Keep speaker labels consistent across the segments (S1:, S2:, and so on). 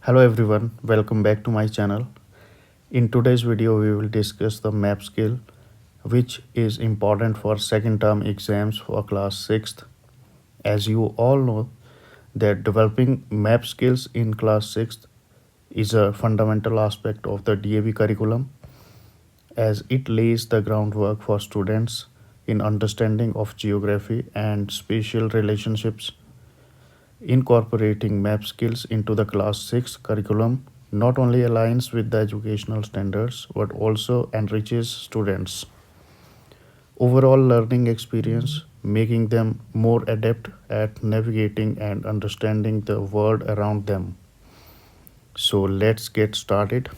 S1: Hello everyone, welcome back to my channel. In today's video, we will discuss the map skill, which is important for second term exams for class 6th. As you all know, that developing map skills in class 6th is a fundamental aspect of the DAV curriculum, as it lays the groundwork for students in understanding of geography and spatial relationships. Incorporating map skills into the class 6 curriculum not only aligns with the educational standards but also enriches students' overall learning experience, making them more adept at navigating and understanding the world around them. So let's get started.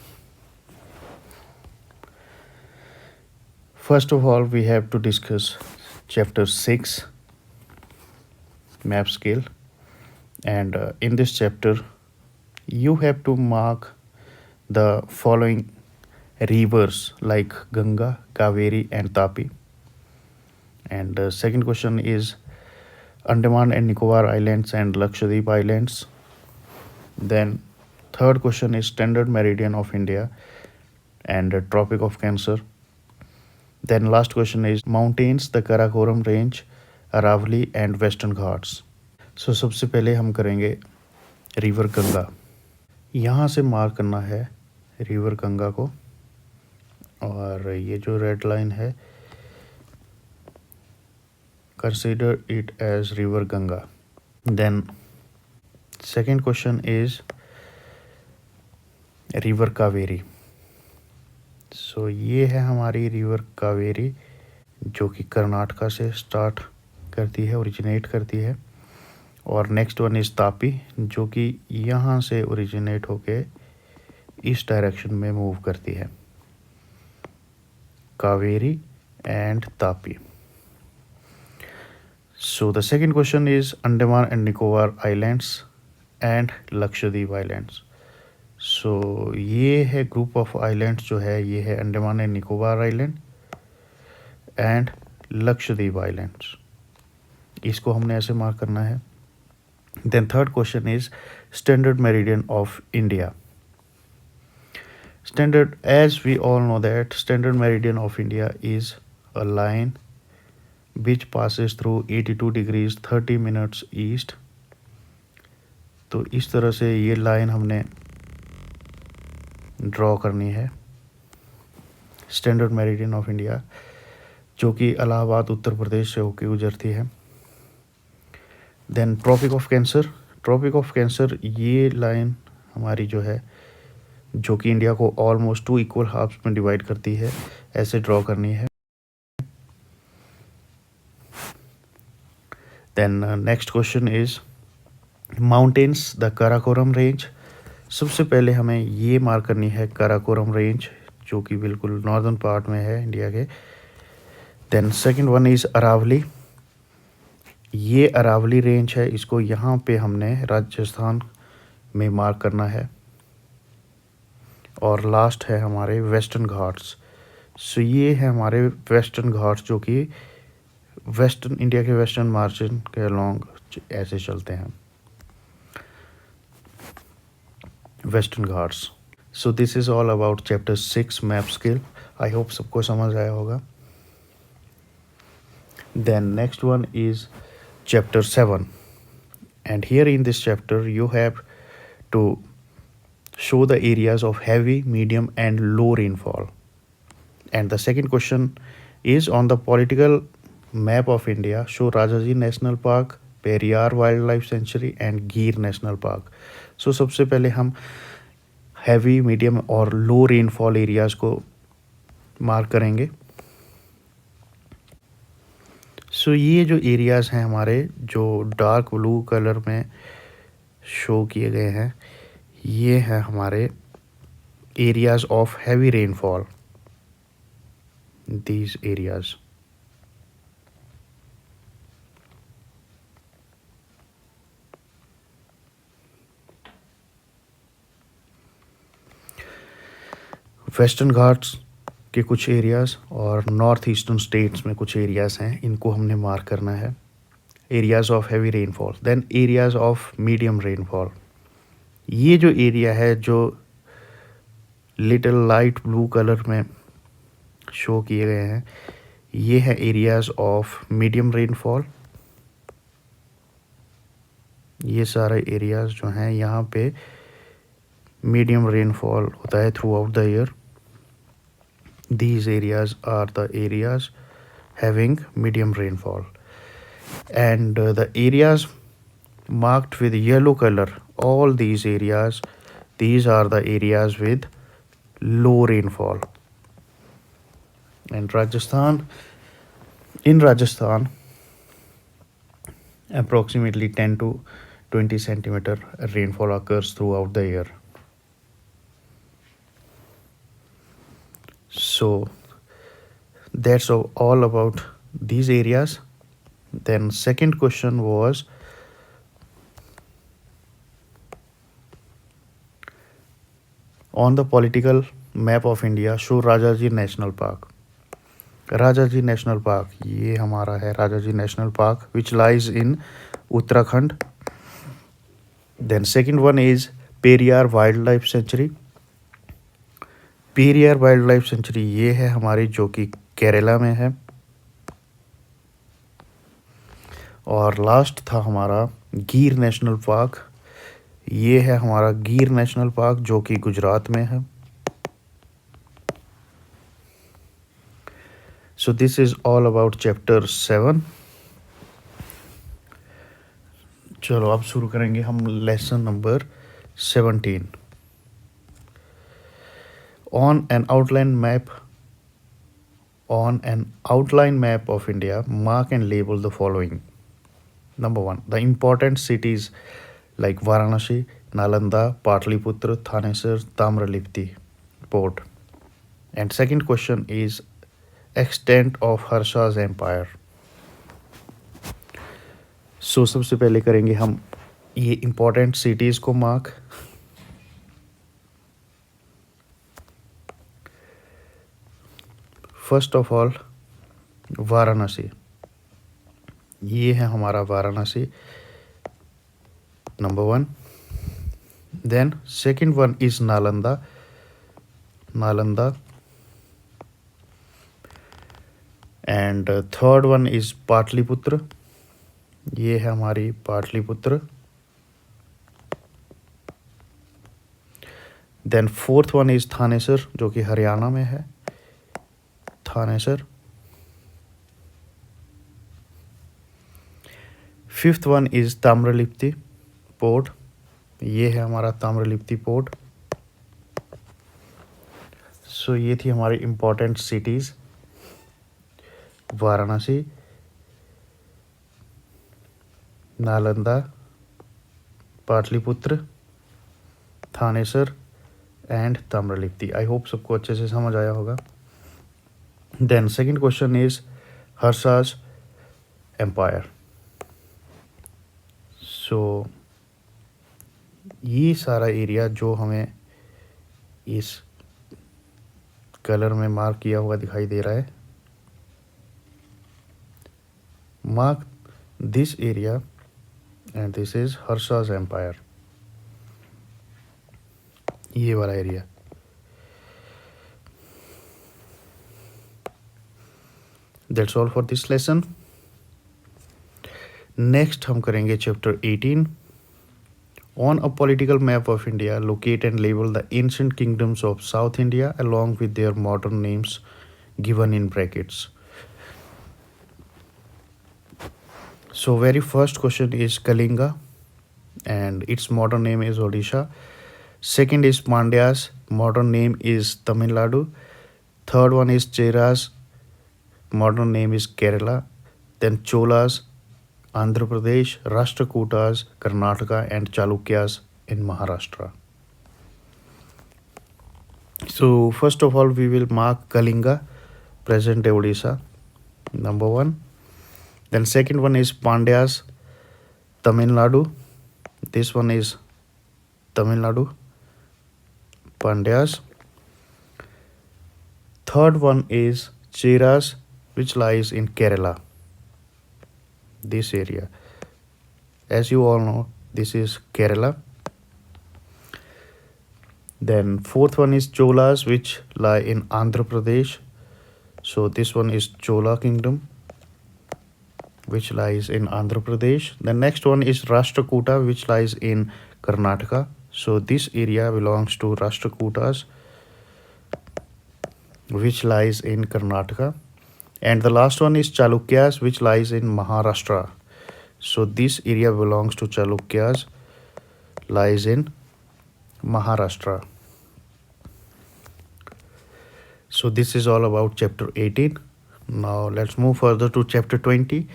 S1: First of all, we have to discuss chapter 6 map skill, and in this chapter you have to mark the following rivers like Ganga, Kaveri, and Tapi. And the second question is Andaman and Nicobar Islands and Lakshadweep Islands. Then third question is standard meridian of India and the Tropic of Cancer. Then last question is mountains, the Karakoram Range, Aravalli and Western Ghats. So सबसे पहले हम करेंगे river Ganga. यहाँ से mark करना है river Ganga को, और ये जो रेड लाइन है, consider it as river Ganga. Then second question is river Kaveri. So ये है हमारी रिवर कावेरी, जो कि कर्नाटका से स्टार्ट करती है, ओरिजिनेट करती है. और नेक्स्ट वन इज़ तापी, जो कि यहाँ से ओरिजिनेट होके इस डायरेक्शन में मूव करती है. Kaveri and Tapi. So the second question is Andaman and Nicobar islands and Lakshadweep islands. So ये है ग्रुप ऑफ आइलैंड्स जो है, ये है Andaman and Nicobar island and Lakshadweep islands. इसको हमने ऐसे मार्क करना है. Then third question is standard meridian of India. As we all know that standard meridian of India is a line which passes through 82 degrees 30 minutes east. तो इस तरह से ये लाइन हमने ड्रॉ करनी है स्टैंडर्ड मेरिडियन ऑफ इंडिया, जो कि इलाहाबाद उत्तर प्रदेश से होकर गुजरती है. Then tropic of cancer. Tropic of cancer ये लाइन हमारी जो है, जो कि इंडिया को ऑलमोस्ट 2 इक्वल हाफ्स में डिवाइड करती है, ऐसे ड्रॉ करनी है. Then next question is mountains, the Karakoram range. सबसे पहले हमें ये मार्क करनी है काराकोरम रेंज, जो कि बिल्कुल नॉर्दर्न पार्ट में है इंडिया के. Then second one is Aravalli. ये अरावली रेंज है, इसको यहाँ पे हमने राजस्थान में मार्क करना है. और लास्ट है हमारे वेस्टर्न घाट्स. सो ये है हमारे वेस्टर्न घाट्स, जो कि वेस्टर्न इंडिया के वेस्टर्न मार्जिन के अलोंग ऐसे चलते हैं, western Ghats. So this is all about chapter 6 map skill. I hope सबको समझ आया होगा. Then next one is chapter 7, and here in this chapter you have to show the areas of heavy, medium and low rainfall. And the second question is on the political map of India, show Rajaji National Park, Periyar Wildlife Sanctuary and Gir National Park. So सबसे पहले हम heavy, medium और low rainfall areas को mark करेंगे. सो ये जो areas हैं हमारे, जो डार्क ब्लू कलर में शो किए गए हैं, ये हैं हमारे areas of heavy rainfall. These areas. Western Ghats के कुछ एरियाज़ और नॉर्थ ईस्टर्न स्टेट्स में कुछ एरियाज़ हैं, इनको हमने मार्क करना है. Areas of heavy rainfall. Then areas of medium rainfall. ये जो एरिया है जो लिटिल लाइट ब्लू कलर में शो किए गए हैं, ये है एरियाज ऑफ मीडियम रेनफॉल। ये सारे एरियाज जो हैं यहाँ पे मीडियम रेनफॉल होता है through out the year. These areas are the areas having medium rainfall, and the areas marked with yellow color, all these areas, these are the areas with low rainfall. And in Rajasthan, approximately 10 to 20 centimeter rainfall occurs throughout the year. So that's all about these areas. Then second question was, on the political map of India, show Rajaji National Park. Rajaji National Park, ये हमारा है Rajaji National Park, which lies in Uttarakhand. Then second one is Periyar Wildlife Sanctuary. Periyar Wildlife Sanctuary ये है हमारी जो कि केरला में है। और लास्ट था हमारा गिर नेशनल पार्क, ये है हमारा गिर नेशनल पार्क जो कि गुजरात में है। So this is all about chapter 7। चलो अब शुरू करेंगे हम lesson number 17। On an outline map of India, mark and label the following. Number 1, the important cities like Varanasi, Nalanda, Patliputra, Thanesar, Tamralipti port. And second question is extent of Harsha's empire. So सबसे पहले करेंगे हम ये important cities को mark। First of all, Varanasi, ये है हमारा Varanasi, number 1। Then second one is Nalanda, and third one is Pataliputra, ये है हमारी Pataliputra. Then fourth one is Thanesar जो कि हरियाणा में है, Thanesar. Fifth one is Tamralipti port, ये है हमारा ताम्रलिप्ति पोर्ट। सो ये थी हमारी important cities, Varanasi, Nalanda, Pataliputra, Thanesar and Tamralipti. I hope सबको अच्छे से समझ आया होगा। Then second question is Harsha's empire. So ये सारा एरिया जो हमें इस कलर में मार्क किया हुआ दिखाई दे रहा है, mark this area and this is Harsha's empire, ये वाला area. That's all for this lesson. Next हम करेंगे chapter 18। On a political map of India, locate and label the ancient kingdoms of south India along with their modern names given in brackets. So very first question is Kalinga and its modern name is Odisha. Second is Pandya's modern name is Tamil Nadu. Third one is Cheras, modern name is Kerala. Then Cholas, Andhra Pradesh, Rashtrakutas, Karnataka, and Chalukyas in Maharashtra. So first of all, we will mark Kalinga, present day Odisha, number 1. Then second one is Pandya's, Tamil Nadu. This one is Tamil Nadu, Pandyas. Third one is Cheras, which lies in Kerala, this area. As you all know, this is Kerala. Then fourth one is Cholas, which lie in Andhra Pradesh. So this one is Chola Kingdom, which lies in Andhra Pradesh. The next one is Rashtrakuta, which lies in Karnataka. So this area belongs to Rashtrakutas, which lies in Karnataka. And the last one is Chalukyas, which lies in Maharashtra. So this area belongs to Chalukyas, lies in Maharashtra. So this is all about chapter 18. Now let's move further to chapter 20.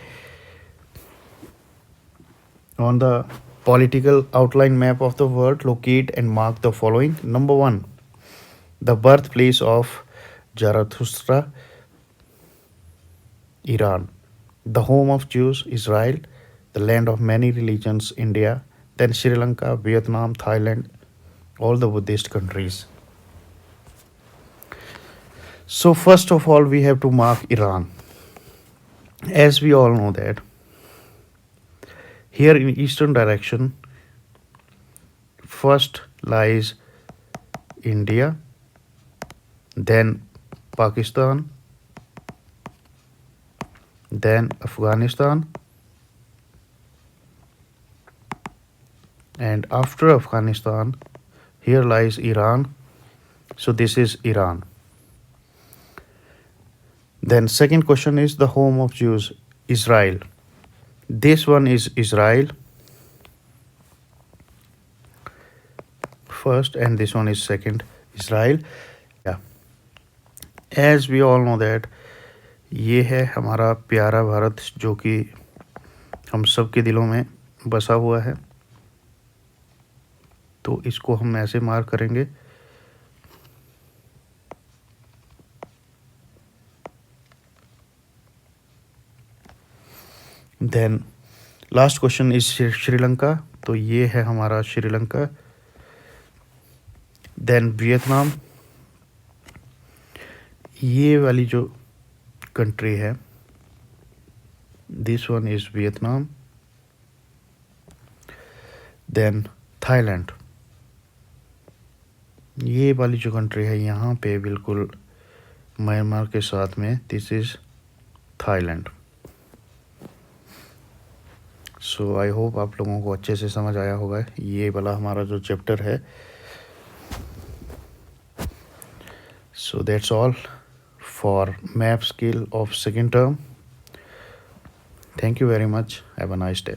S1: On the political outline map of the world, locate and mark the following. Number 1, the birthplace of Zarathustra, Iran. The home of Jews, Israel. The land of many religions, India. Then Sri Lanka, Vietnam, Thailand, all the Buddhist countries. So first of all, we have to mark Iran. As we all know that here in eastern direction, first lies India, then Pakistan, then Afghanistan, and after Afghanistan, here lies Iran. So this is Iran. Then second question is the home of Jews, Israel. This one is Israel first, and this one is second, Israel. Yeah, as we all know that ये है हमारा प्यारा भारत, जो कि हम सब के दिलों में बसा हुआ है. तो इसको हम ऐसे मार्क करेंगे. Then last question is Sri Lanka. तो ये है हमारा श्रीलंका. देन वियतनाम, ये वाली जो कंट्री है, this one is Vietnam. Then Thailand, ये वाली जो कंट्री है यहाँ पे बिल्कुल म्यांमार के साथ में, this is Thailand. So I hope आप लोगों को अच्छे से समझ आया होगा ये वाला हमारा जो चैप्टर है. So that's all for map skill of second term. Thank you very much. Have a nice day.